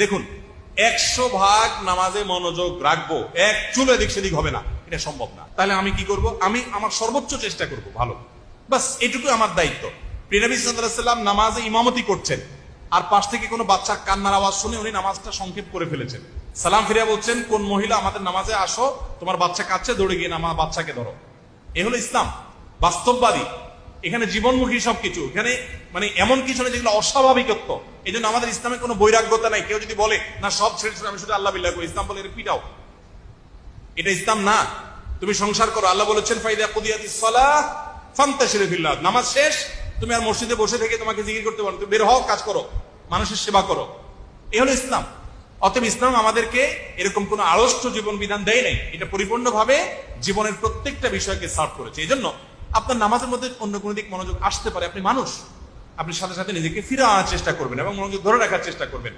দেখুন, 100 ভাগ নামাজে মনোযোগ রাখবো, এক চুল এদিক সেদিক হবে না, এটা সম্ভব না। তাহলে আমি কি করব? আমি আমার সর্বোচ্চ চেষ্টা করব ভালো, বাস এটুকু আমার দায়িত্ব। প্রিয় নবী সাল্লাল্লাহু আলাইহি ওয়াসাল্লাম নামাজে ইমামতি করছেন, আর পাশ থেকে কোনো বাচ্চার কান্নার আওয়াজ শুনে উনি নামাজটা সংক্ষেপ করে ফেলেছেন। সালাম ফিরিয়া বলছেন, কোন মহিলা আমাদের নামাজে আসো, তোমার বাচ্চা কাঁদছে, দৌড়ে গিয়ে বাচ্চাকে ধরো। এ হলো ইসলাম, বাস্তববাদী। এখানে জীবনমুখী সবকিছু, এখানে মানে এমন কিছু নেই যেগুলো অস্বাভাবিকত্ব। এই জন্য আমাদের ইসলামে কোনো বৈরাগ্যতা নাই। কেউ যদি বলে না সব ছেড়ে আমি শুধু আল্লাহ বিল্লাহ করি, ইসলাম বলে এর পিটাও, এটা ইসলাম না। তুমি সংসার করো, আল্লাহ বলেছেন ফাইদা কুদিয়াতিস সালাহ ফান্তাশিরু ফিল্লাহ, নামাজ শেষ, তুমি আর মসজিদে বসে থেকে তোমাকে জিকির করতে পারো, তুমি বের হও, কাজ করো, মানুষের সেবা করো। এ হলো ইসলাম। অতএব ইসলাম আমাদেরকে এরকম কোন আড়ষ্ট জীবন বিধান দেয় নাই, এটা পরিপূর্ণভাবে জীবনের প্রত্যেকটা বিষয়কে সার্ভ করেছে। এই জন্য আপনার নামাজের মধ্যে অন্য কোনো দিক মনোযোগ আসতে পারে, আপনি মানুষ, আপনি সাথে সাথে নিজেকে ফিরে আনার চেষ্টা করবেন এবং মনোযোগ ধরে রাখার চেষ্টা করবেন।